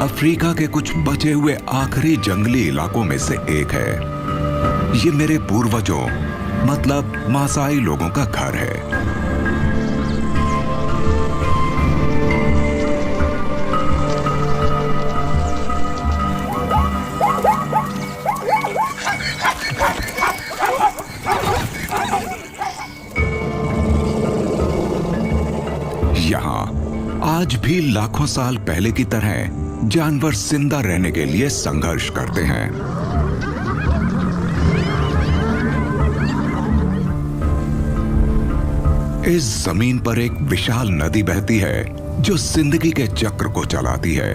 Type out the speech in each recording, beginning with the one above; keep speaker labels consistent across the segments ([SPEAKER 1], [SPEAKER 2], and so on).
[SPEAKER 1] Africa के कुछ बचे हुए आखिरी जंगली इलाकों में से एक है। ये मेरे पूर्वजों मतलब मासाई लोगों का घर है। यहाँ आज भी लाखों साल पहले की तरह जानवर जिंदा रहने के लिए संघर्ष करते हैं। इस जमीन पर एक विशाल नदी बहती है जो जिंदगी के चक्र को चलाती है।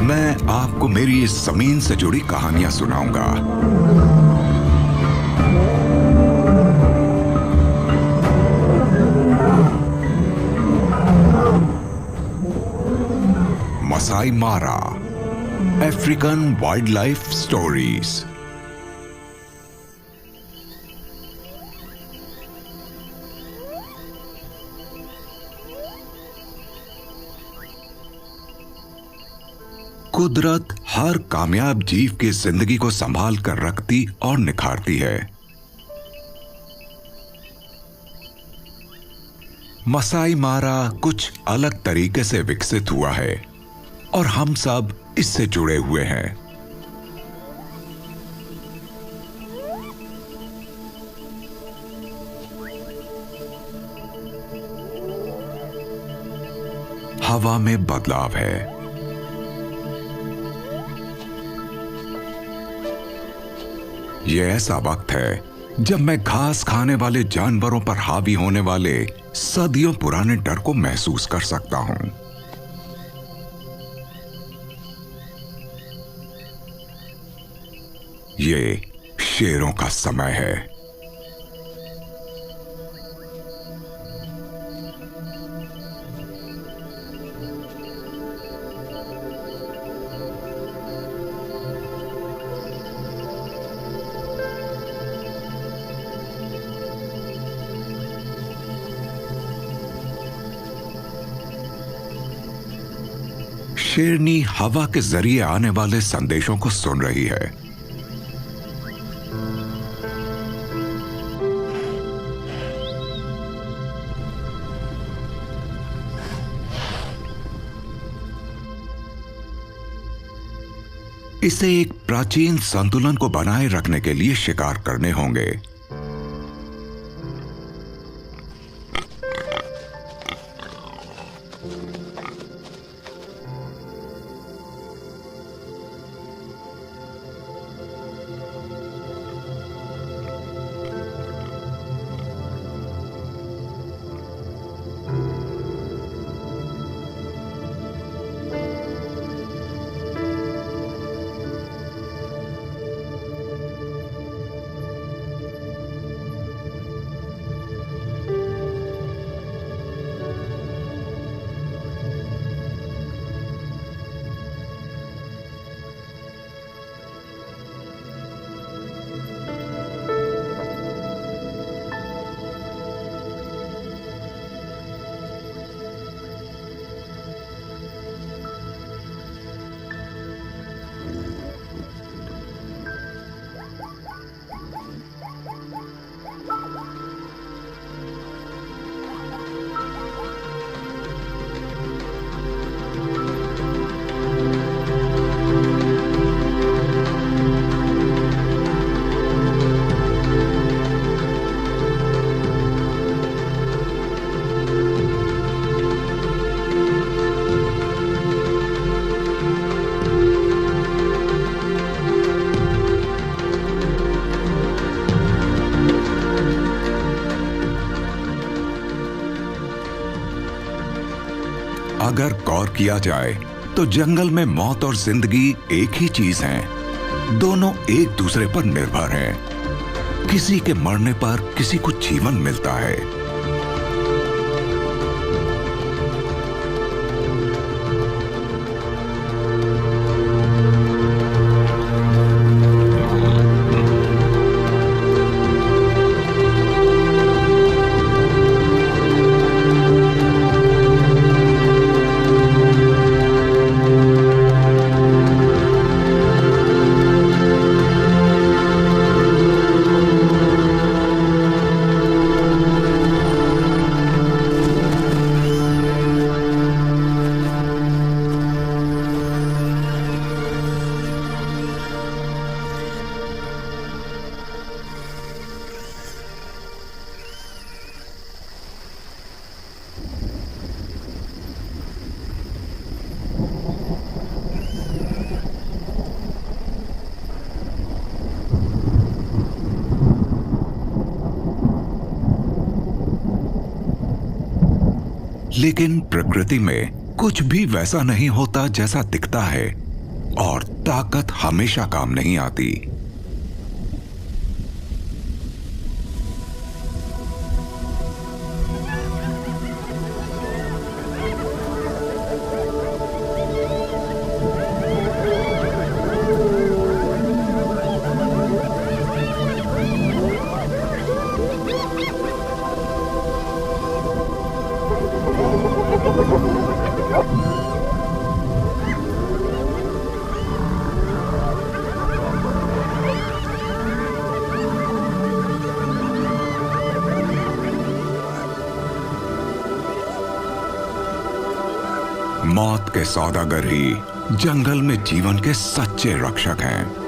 [SPEAKER 1] मैं आपको मेरी इस जमीन से जुड़ी कहानियां सुनाऊंगा। मसाई मारा, अफ्रीकन वाइल्ड लाइफ स्टोरीज। कुदरत हर कामयाब जीव की जिंदगी को संभाल कर रखती और निखारती है। मसाई मारा कुछ अलग तरीके से विकसित हुआ है और हम सब इससे जुड़े हुए हैं। हवा में बदलाव है। यह ऐसा वक्त है जब मैं घास खाने वाले जानवरों पर हावी होने वाले सदियों पुराने डर को महसूस कर सकता हूं। ये शेरों का समय है। शेरनी हवा के जरिए आने वाले संदेशों को सुन रही है। इसे एक प्राचीन संतुलन को बनाए रखने के लिए शिकार करने होंगे। अगर गौर किया जाए तो जंगल में मौत और जिंदगी एक ही चीज हैं। दोनों एक दूसरे पर निर्भर हैं। किसी के मरने पर किसी को जीवन मिलता है। लेकिन प्रकृति में कुछ भी वैसा नहीं होता जैसा दिखता है, और ताकत हमेशा काम नहीं आती। मौत के सौदागर ही जंगल में जीवन के सच्चे रक्षक हैं।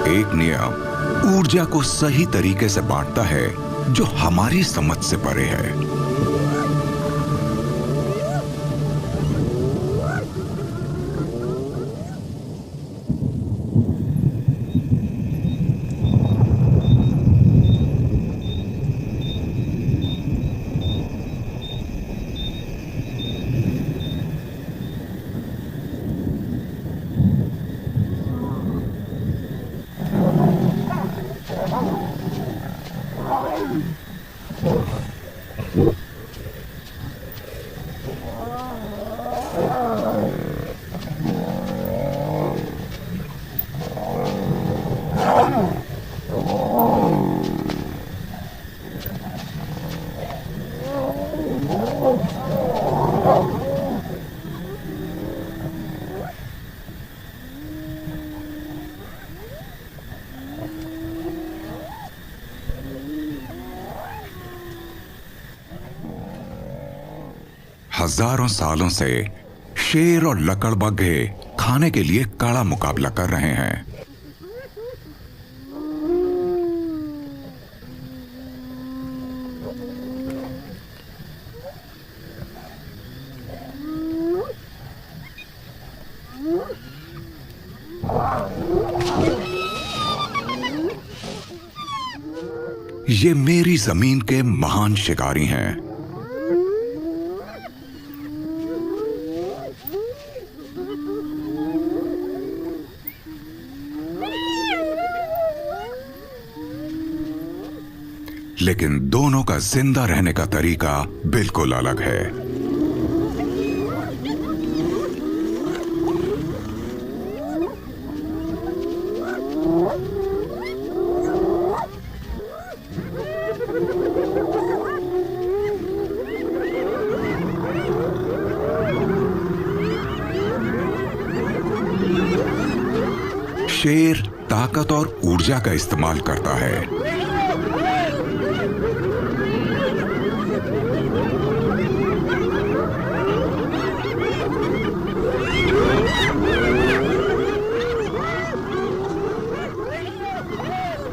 [SPEAKER 1] एक नियम ऊर्जा को सही तरीके से बांटता है, जो हमारी समझ से परे है। हजारों सालों से शेर और लकड़बग्घे खाने के लिए कड़ा मुकाबला कर रहे हैं। ये मेरी जमीन के महान शिकारी हैं। लेकिन दोनों का जिंदा रहने का तरीका बिल्कुल अलग है। शेर ताकत और ऊर्जा का इस्तेमाल करता है।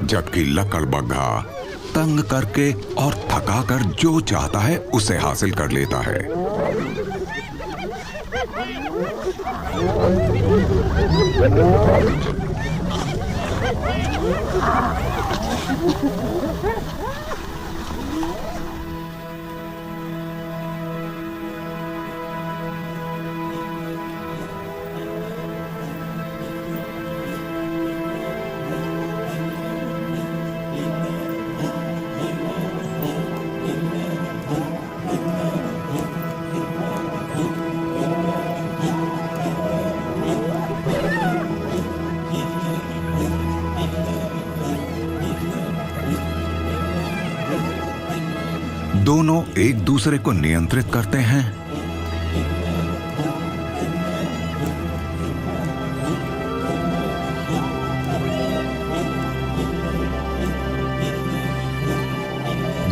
[SPEAKER 1] जबकि लकड़बग्घा तंग करके और थकाकर जो चाहता है उसे हासिल कर लेता है। दोनों एक दूसरे को नियंत्रित करते हैं।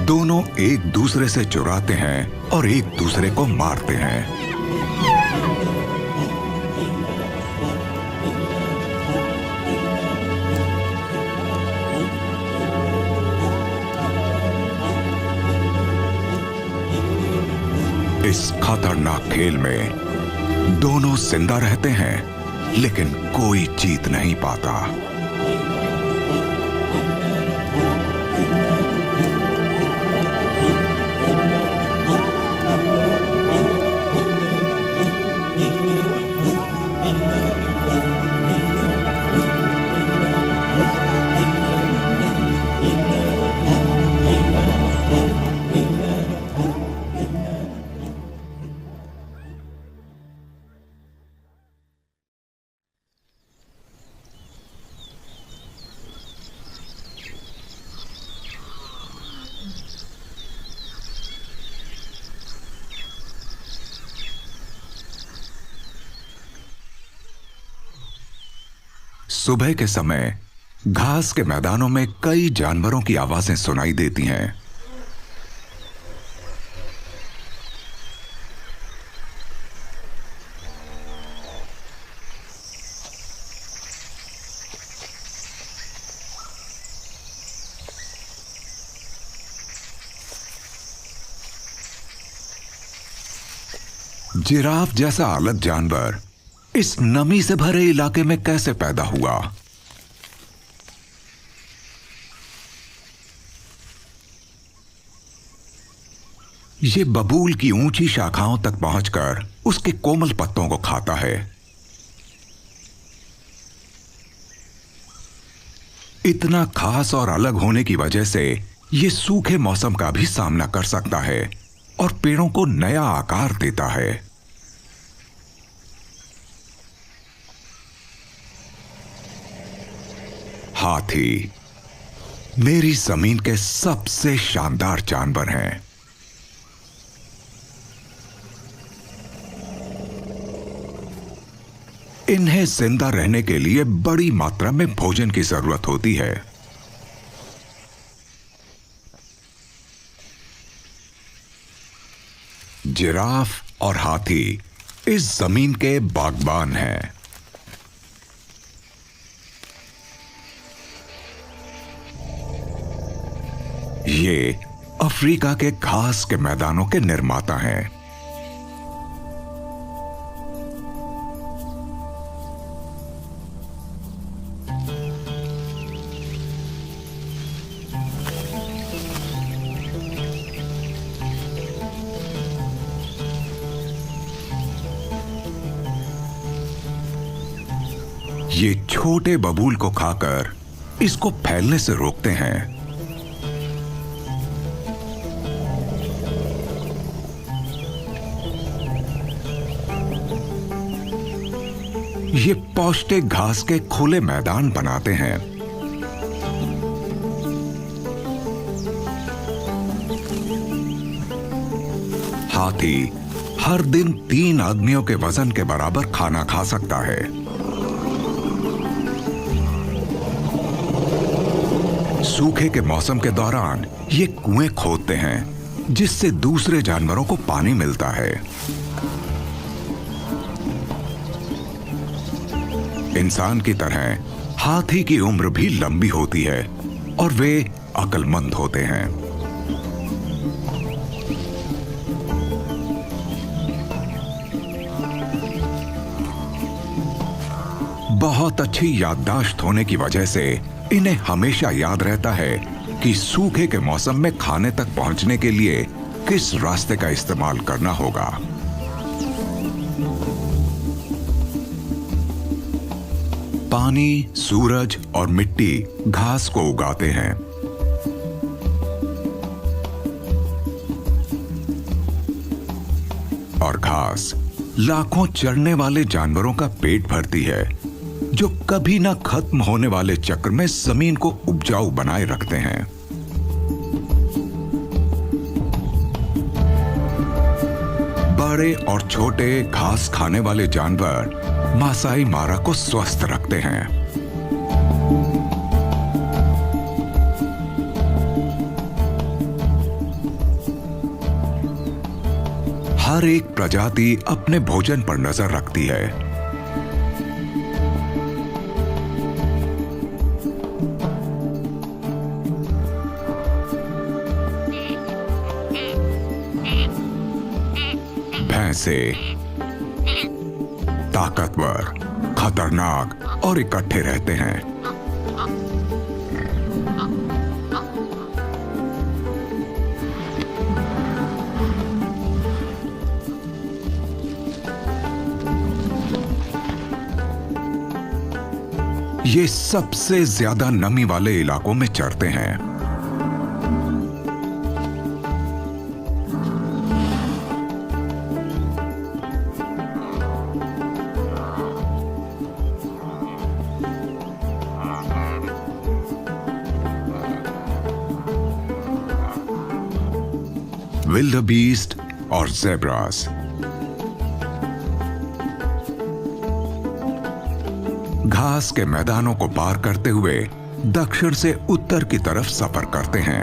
[SPEAKER 1] दोनों एक दूसरे से चुराते हैं और एक दूसरे को मारते हैं। इस खतरनाक खेल में दोनों जिंदा रहते हैं, लेकिन कोई जीत नहीं पाता। सुबह के समय घास के मैदानों में कई जानवरों की आवाजें सुनाई देती हैं। जिराफ जैसा अलग जानवर इस नमी से भरे इलाके में कैसे पैदा हुआ? ये बबूल की ऊंची शाखाओं तक पहुंचकर उसके कोमल पत्तों को खाता है। इतना खास और अलग होने की वजह से ये सूखे मौसम का भी सामना कर सकता है और पेड़ों को नया आकार देता है। हाथी मेरी जमीन के सबसे शानदार जानवर हैं। इन्हें जिंदा रहने के लिए बड़ी मात्रा में भोजन की जरूरत होती है। जिराफ और हाथी इस जमीन के बागबान हैं। ये अफ्रीका के घास के मैदानों के निर्माता हैं। ये छोटे बबूल को खाकर इसको फैलने से रोकते हैं। ये पौष्टिक घास के खुले मैदान बनाते हैं। हाथी हर दिन 3 आदमियों के वजन के बराबर खाना खा सकता है। सूखे के मौसम के दौरान ये कुएं खोदते हैं, जिससे दूसरे जानवरों को पानी मिलता है। इंसान की तरह हाथी की उम्र भी लंबी होती है और वे अक्लमंद होते हैं। बहुत अच्छी याददाश्त होने की वजह से इन्हें हमेशा याद रहता है कि सूखे के मौसम में खाने तक पहुंचने के लिए किस रास्ते का इस्तेमाल करना होगा। पानी, सूरज और मिट्टी घास को उगाते हैं। और घास लाखों चरने वाले जानवरों का पेट भरती है, जो कभी ना खत्म होने वाले चक्र में जमीन को उपजाऊ बनाए रखते हैं। बड़े और छोटे घास खाने वाले जानवर मासाई मारा को स्वस्थ रखते हैं। हर एक प्रजाति अपने भोजन पर नजर रखती है। भैंसे ताकतवर, खतरनाक और इकट्ठे रहते हैं। ये सबसे ज्यादा नमी वाले इलाकों में चरते हैं। विल्डबीस्ट और ज़ेब्रास घास के मैदानों को पार करते हुए दक्षिण से उत्तर की तरफ सफर करते हैं।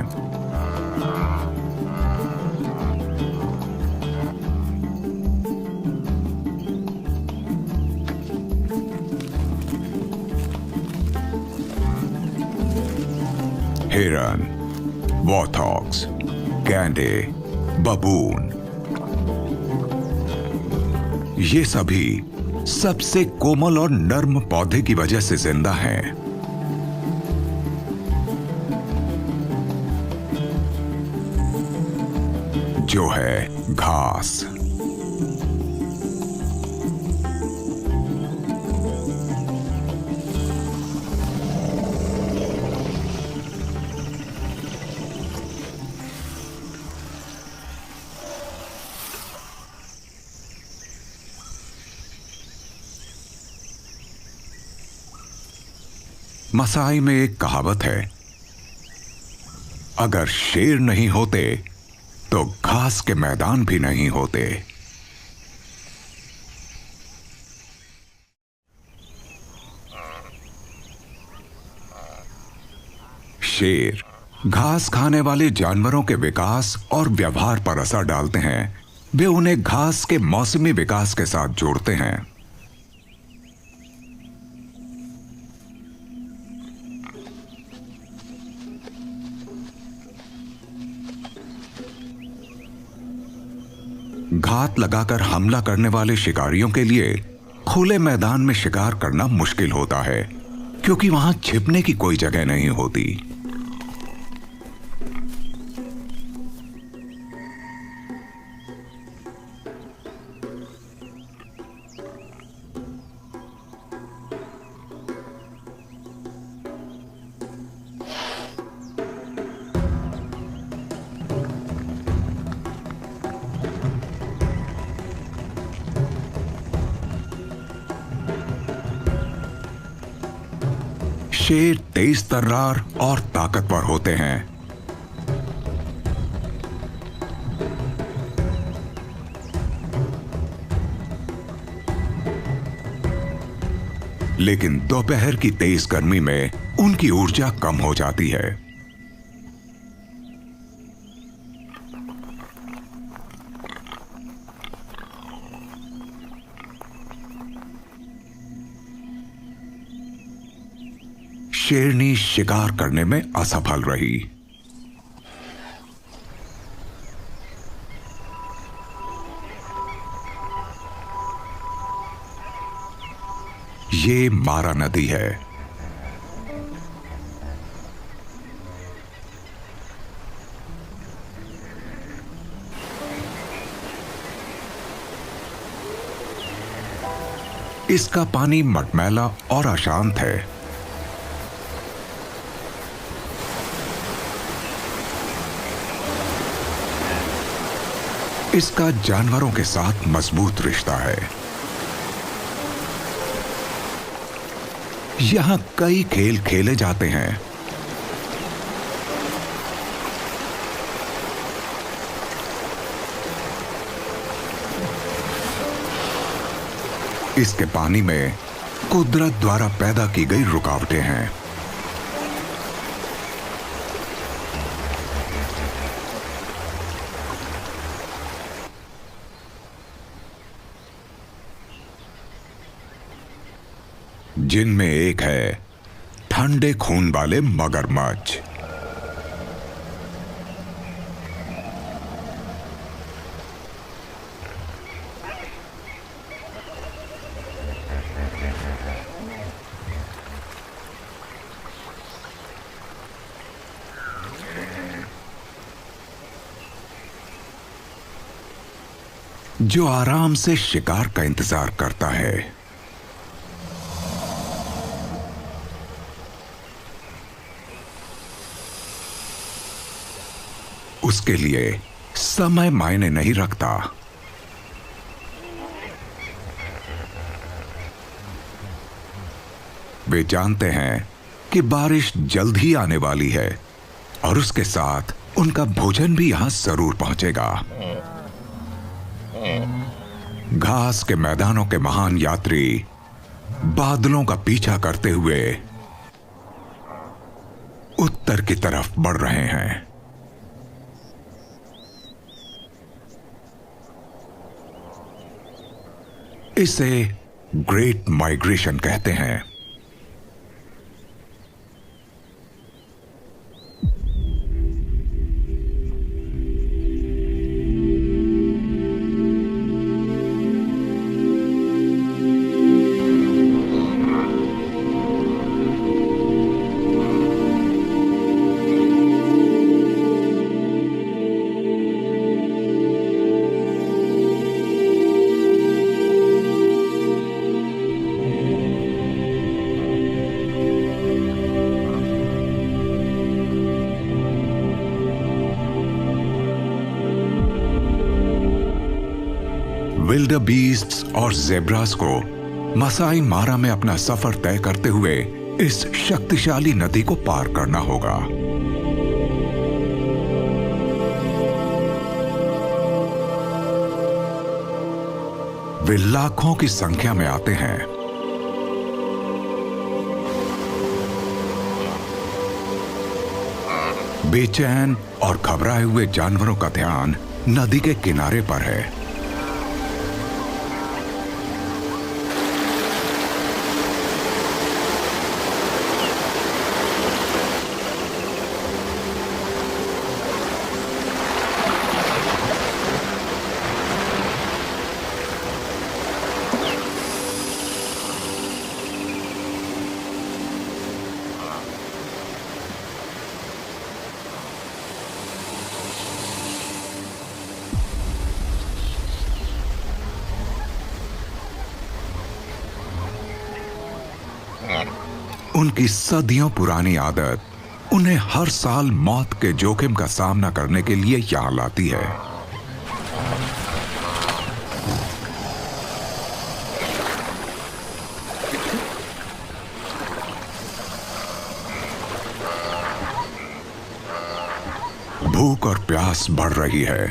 [SPEAKER 1] हिरन, वॉथॉक्स, गैंडे, बबून, ये सभी सबसे कोमल और नर्म पौधे की वजह से जिंदा हैं। जो है घास। मसाई में एक कहावत है, अगर शेर नहीं होते तो घास के मैदान भी नहीं होते। शेर घास खाने वाले जानवरों के विकास और व्यवहार पर असर डालते हैं। वे उन्हें घास के मौसमी विकास के साथ जोड़ते हैं। घात लगाकर हमला करने वाले शिकारियों के लिए खुले मैदान में शिकार करना मुश्किल होता है, क्योंकि वहां छिपने की कोई जगह नहीं होती। शेर तेज तर्रार और ताकतवर होते हैं। लेकिन दोपहर की तेज गर्मी में उनकी ऊर्जा कम हो जाती है। शेरनी शिकार करने में असफल रही। ये मारा नदी है। इसका पानी मटमैला और अशांत है। इसका जानवरों के साथ मजबूत रिश्ता है। यहां कई खेल खेले जाते हैं। इसके पानी में कुदरत द्वारा पैदा की गई रुकावटें हैं। जिनमें एक है ठंडे खून वाले मगरमच्छ। जो आराम से शिकार का इंतजार करता है। उसके लिए समय मायने नहीं रखता। वे जानते हैं कि बारिश जल्द ही आने वाली है और उसके साथ उनका भोजन भी यहां जरूर पहुंचेगा। घास के मैदानों के महान यात्री बादलों का पीछा करते हुए उत्तर की तरफ बढ़ रहे हैं। इसे ग्रेट माइग्रेशन कहते हैं। विल्डरबीस्ट्स और ज़ेब्रास को मसाई मारा में अपना सफर तय करते हुए इस शक्तिशाली नदी को पार करना होगा। वे लाखों की संख्या में आते हैं। बेचैन और घबराए हुए जानवरों का ध्यान नदी के किनारे पर है। उनकी सदियों पुरानी आदत उन्हें हर साल मौत के जोखिम का सामना करने के लिए यहां लाती है। भूख और प्यास बढ़ रही है।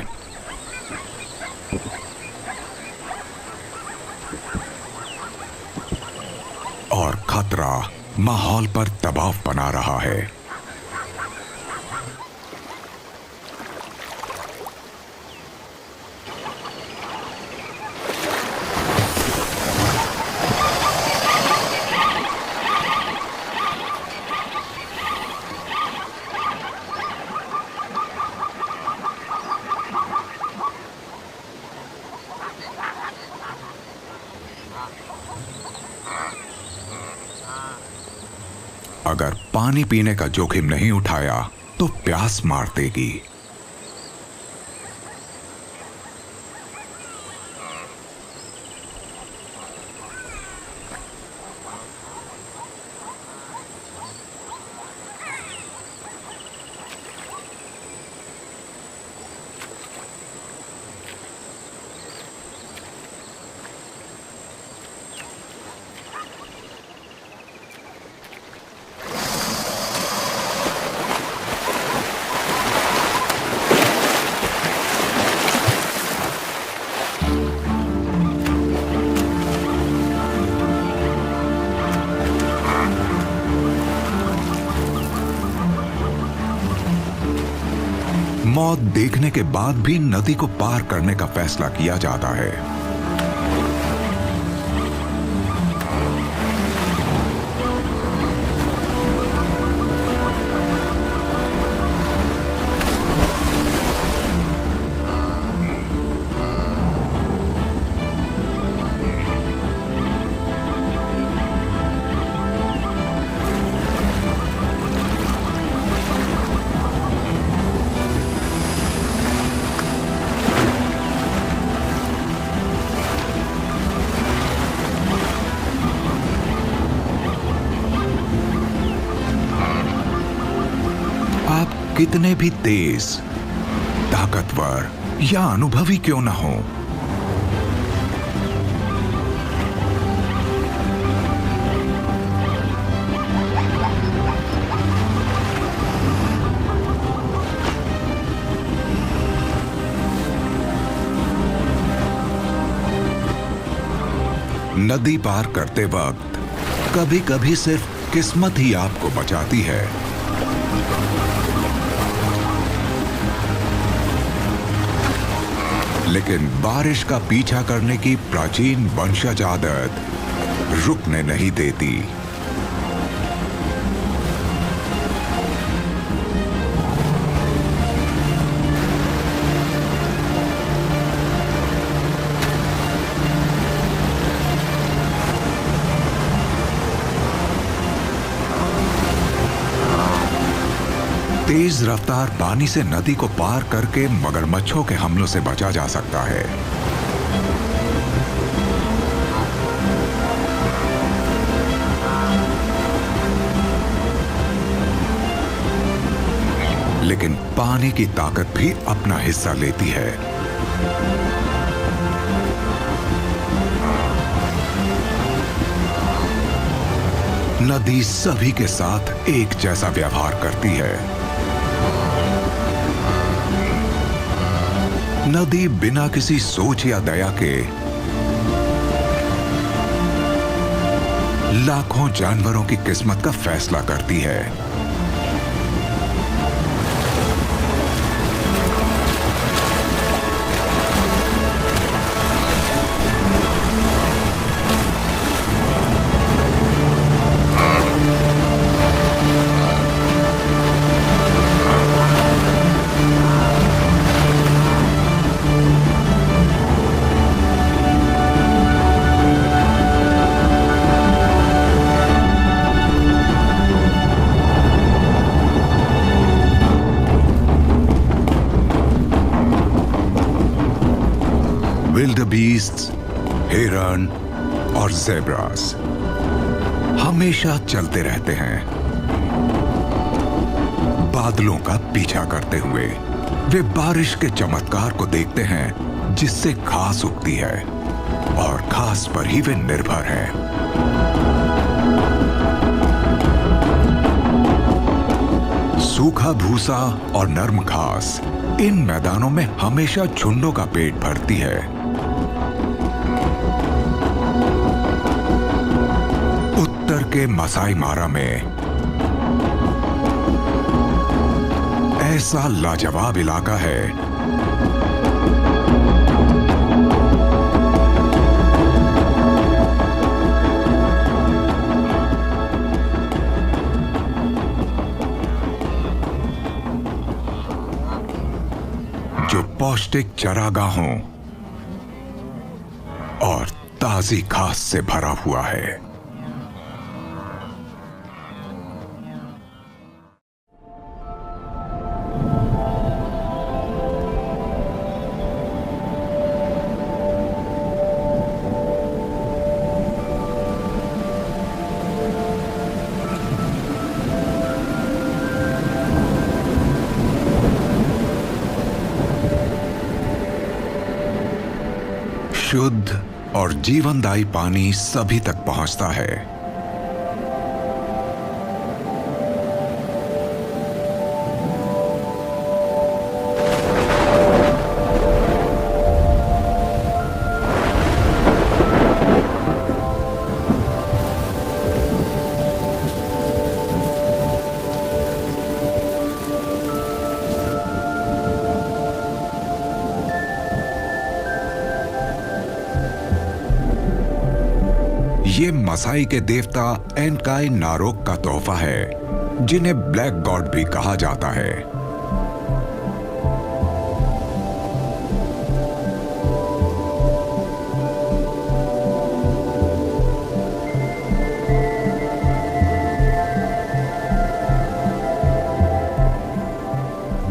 [SPEAKER 1] और खतरा माहौल पर दबाव बना रहा है। अगर पानी पीने का जोखिम नहीं उठाया तो प्यास मार देगी। मौत देखने के बाद भी नदी को पार करने का फैसला किया जाता है। कितने भी तेज, ताकतवर या अनुभवी क्यों ना हो, नदी पार करते वक्त कभी कभी सिर्फ किस्मत ही आपको बचाती है। लेकिन बारिश का पीछा करने की प्राचीन वंशज आदत रुकने नहीं देती। तेज रफ्तार पानी से नदी को पार करके मगरमच्छों के हमलों से बचा जा सकता है। लेकिन पानी की ताकत भी अपना हिस्सा लेती है। नदी सभी के साथ एक जैसा व्यवहार करती है। नदी बिना किसी सोच या दया के लाखों जानवरों की किस्मत का फैसला करती है। विल्डबीस्ट्स, हिरन और ज़ेब्रास हमेशा चलते रहते हैं, बादलों का पीछा करते हुए। वे बारिश के चमत्कार को देखते हैं जिससे घास उगती है और घास पर ही वे निर्भर हैं। सूखा भूसा और नर्म घास इन मैदानों में हमेशा झुंडों का पेट भरती है। उत्तर के मसाई मारा में ऐसा लाजवाब इलाका है जो पौष्टिक चरागाहों और ताजी घास से भरा हुआ है। शुद्ध और जीवनदायी पानी सभी तक पहुंचता है। ये मसाई के देवता एनकाई नारोक का तोहफा है, जिन्हें ब्लैक गॉड भी कहा जाता है।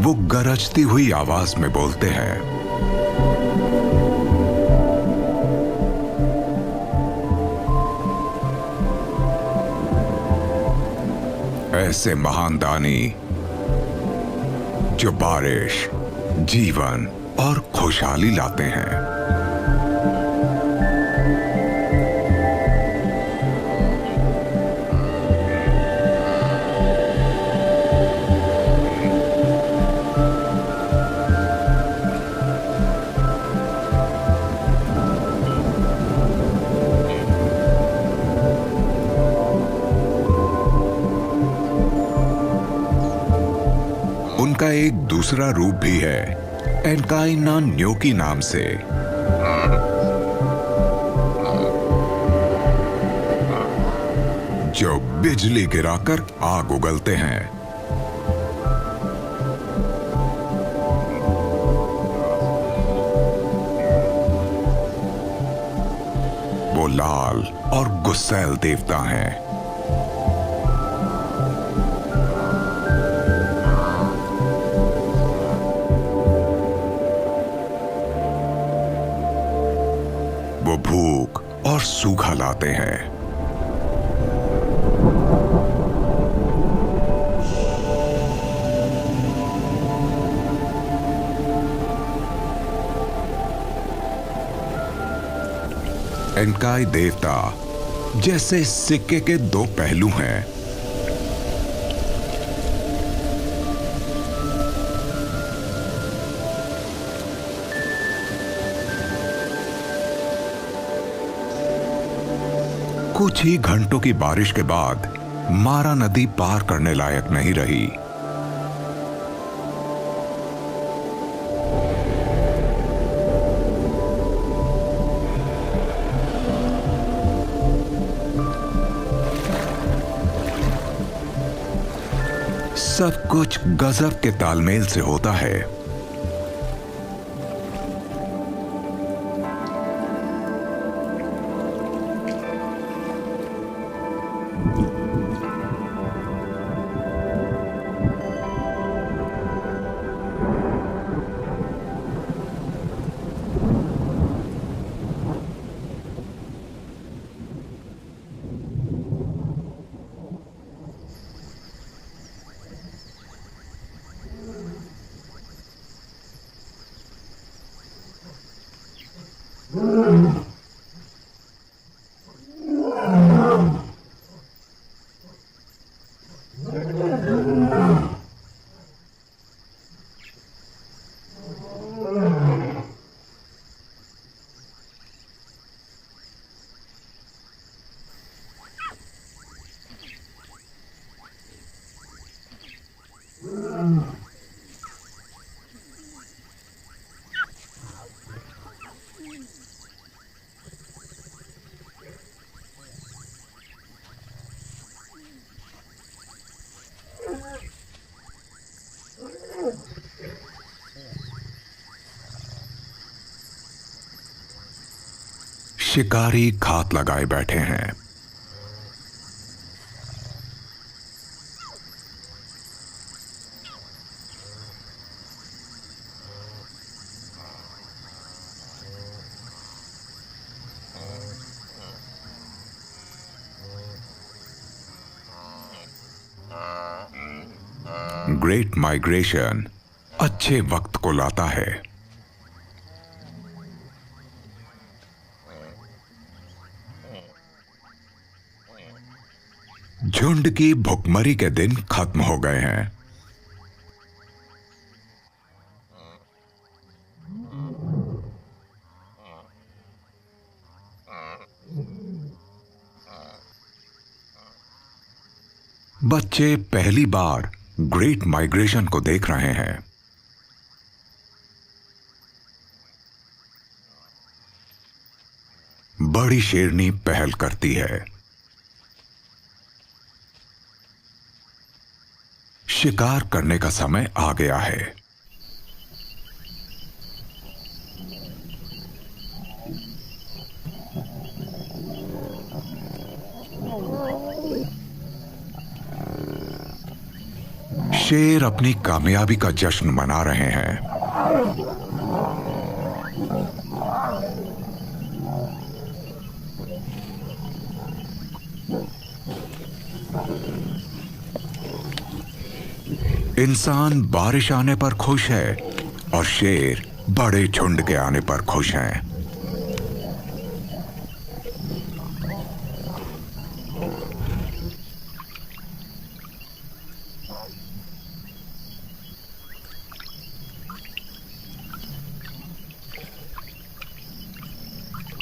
[SPEAKER 1] वो गरजती हुई आवाज में बोलते हैं। ऐसे महान दानी जो बारिश, जीवन और खुशहाली लाते हैं। उनका एक दूसरा रूप भी है, एनकाई ना न्योकी नाम से। जो बिजली गिराकर आग उगलते हैं। वो लाल और गुस्सैल देवता हैं। वो भूख और सूखा लाते हैं। एनकाई देवता जैसे सिक्के के दो पहलू हैं। कुछ ही घंटों की बारिश के बाद मारा नदी पार करने लायक नहीं रही। सब कुछ गजब के तालमेल से होता है। शिकारी घात लगाए बैठे हैं। ग्रेट माइग्रेशन अच्छे वक्त को लाता है। झुंड की भुखमरी के दिन खत्म हो गए हैं। बच्चे पहली बार ग्रेट माइग्रेशन को देख रहे हैं। बड़ी शेरनी पहल करती है। शिकार करने का समय आ गया है। शेर अपनी कामयाबी का जश्न मना रहे हैं। इंसान बारिश आने पर खुश है और शेर बड़े झुंड के आने पर खुश हैं।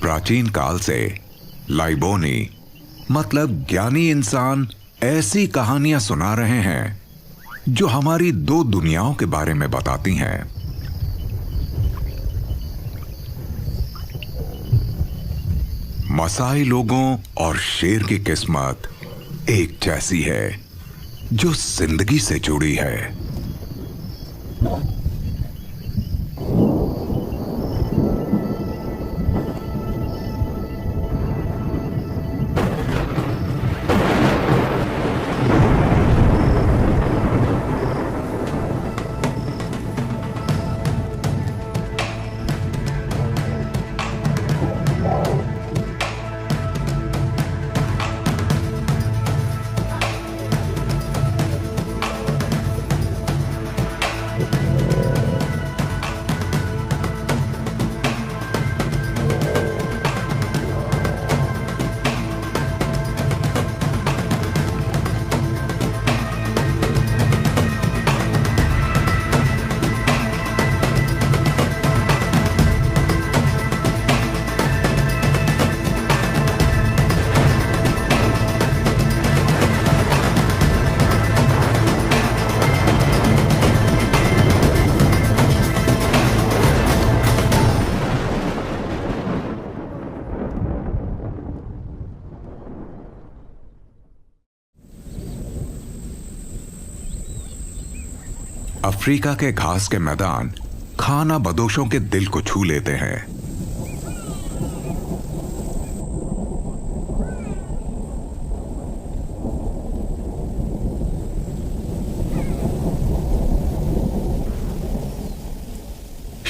[SPEAKER 1] प्राचीन काल से लाइबोनी मतलब ज्ञानी इंसान ऐसी कहानियां सुना रहे हैं जो हमारी दो दुनियाओं के बारे में बताती हैं। मसाई लोगों और शेर की किस्मत एक जैसी है जो जिंदगी से जुड़ी है। अफ्रीका के घास के मैदान खाना बदोशों के दिल को छू लेते हैं।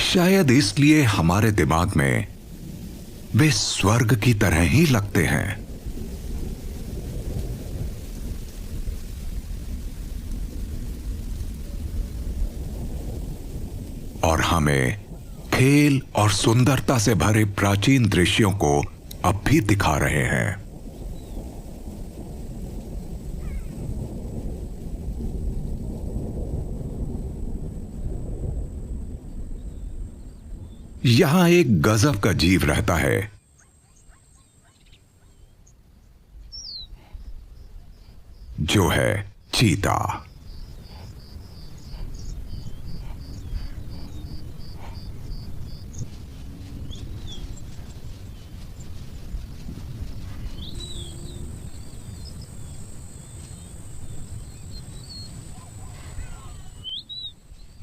[SPEAKER 1] शायद इसलिए हमारे दिमाग में वे स्वर्ग की तरह ही लगते हैं। और हमें खेल और सुंदरता से भरे प्राचीन दृश्यों को अब भी दिखा रहे हैं। यहां एक गजब का जीव रहता है। जो है चीता।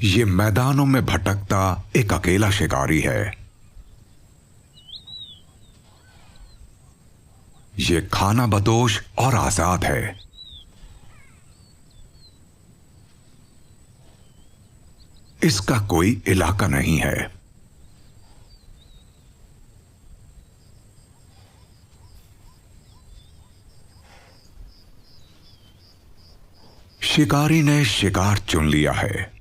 [SPEAKER 1] ये मैदानों में भटकता एक अकेला शिकारी है। ये खाना बदोश और आजाद है। इसका कोई इलाका नहीं है। शिकारी ने शिकार चुन लिया है।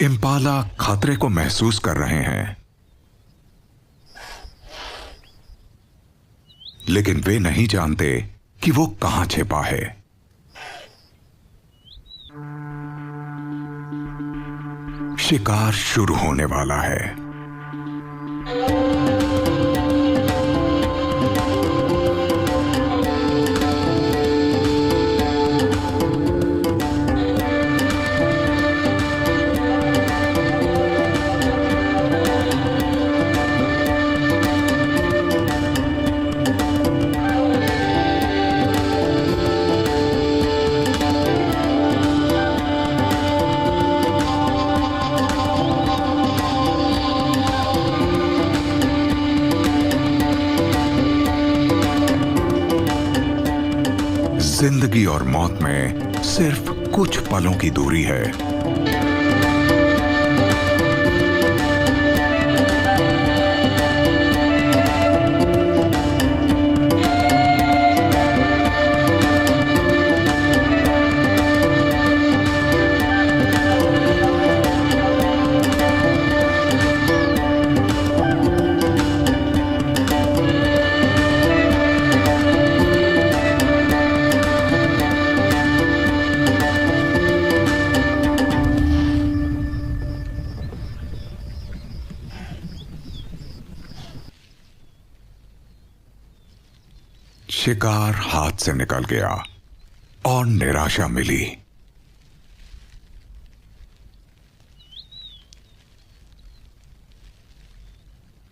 [SPEAKER 1] इम्पाला खतरे को महसूस कर रहे हैं, लेकिन वे नहीं जानते कि वो कहां छिपा है। शिकार शुरू होने वाला है। और मौत में सिर्फ कुछ पलों की दूरी है। शिकार हाथ से निकल गया और निराशा मिली।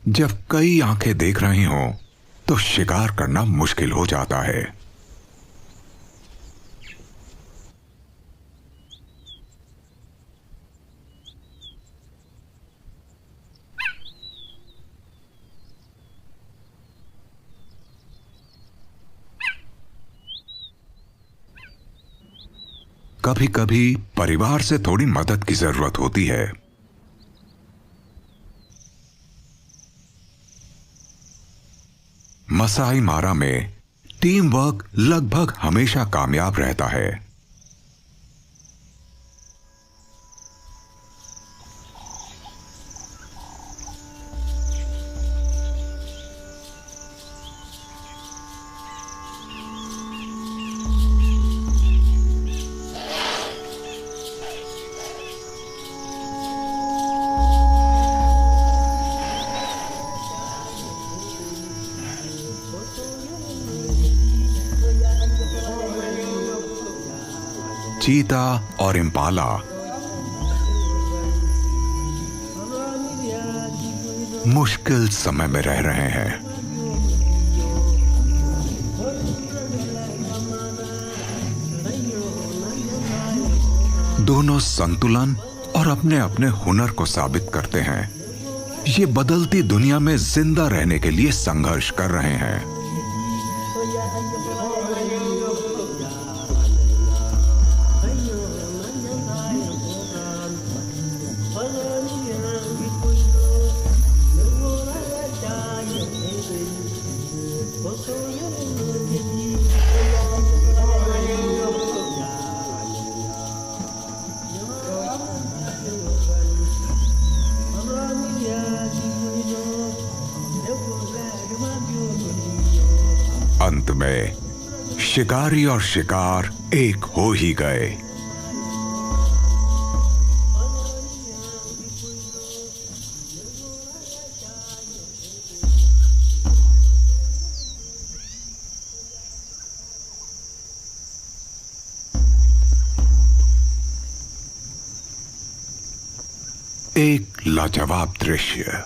[SPEAKER 1] जब कई आंखें देख रही हों तो शिकार करना मुश्किल हो जाता है। कभी कभी परिवार से थोड़ी मदद की जरूरत होती है। मसाई मारा में टीम वर्क लगभग हमेशा कामयाब रहता है। चीता और इम्पाला मुश्किल समय में रह रहे हैं। दोनों संतुलन और अपने अपने हुनर को साबित करते हैं। ये बदलती दुनिया में जिंदा रहने के लिए संघर्ष कर रहे हैं। अंत में शिकारी और शिकार एक हो ही गए। एक लाजवाब दृश्य।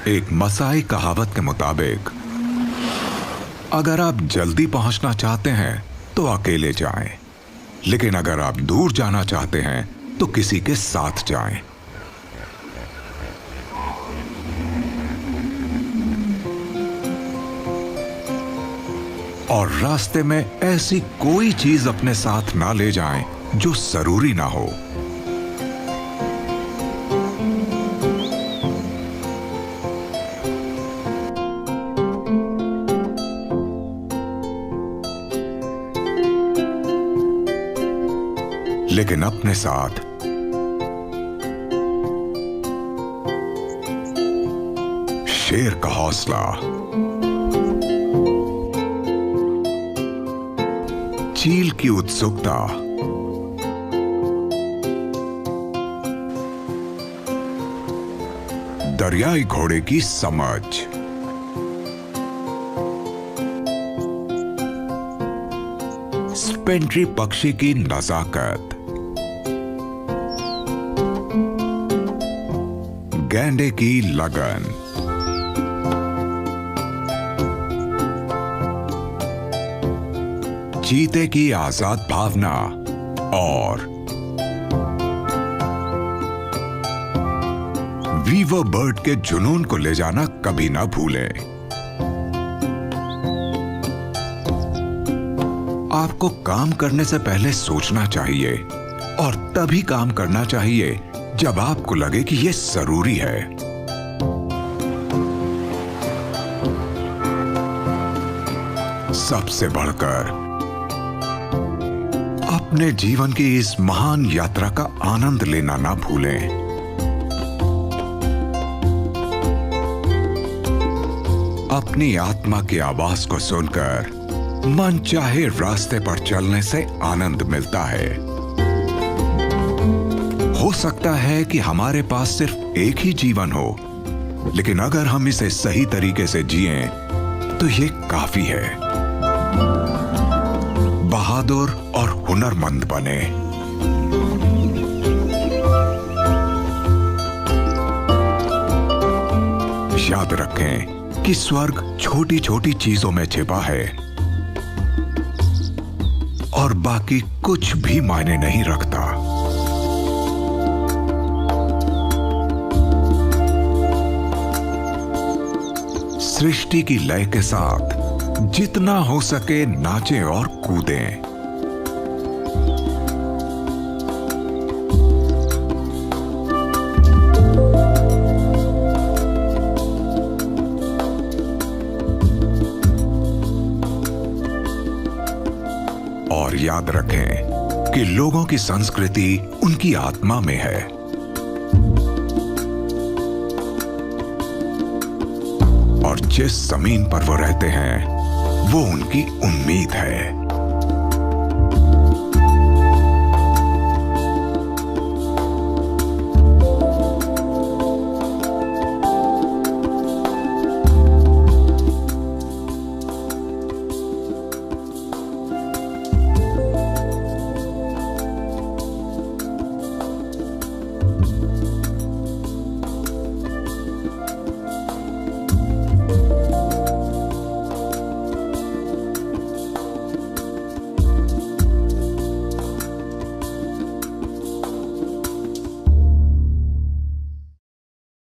[SPEAKER 1] एक मसाई कहावत के मुताबिक अगर आप जल्दी पहुंचना चाहते हैं तो अकेले जाएं, लेकिन अगर आप दूर जाना चाहते हैं तो किसी के साथ जाएं। और रास्ते में ऐसी कोई चीज अपने साथ ना ले जाएं जो जरूरी ना हो। लेकिन अपने साथ शेर का हौसला, चील की उत्सुकता, दरियाई घोड़े की समझ, स्पेंट्री पक्षी की नजाकत, गैंडे की लगन। चीते की आजाद भावना और वीवर बर्ड के जुनून को ले जाना कभी ना भूलें। आपको काम करने से पहले सोचना चाहिए और तभी काम करना चाहिए जब आपको लगे कि यह जरूरी है। सबसे बढ़कर अपने जीवन की इस महान यात्रा का आनंद लेना ना भूलें। अपनी आत्मा की आवाज को सुनकर मन चाहे रास्ते पर चलने से आनंद मिलता है। हो सकता है कि हमारे पास सिर्फ एक ही जीवन हो, लेकिन अगर हम इसे सही तरीके से जिएं, तो ये काफी है। बहादुर और हुनरमंद बने। याद रखें कि स्वर्ग छोटी छोटी चीजों में छिपा है और बाकी कुछ भी मायने नहीं रखता। सृष्टि की लय के साथ जितना हो सके नाचें और कूदें। और याद रखें कि लोगों की संस्कृति उनकी आत्मा में है। और जिस जमीन पर वो रहते हैं, वो उनकी उम्मीद है।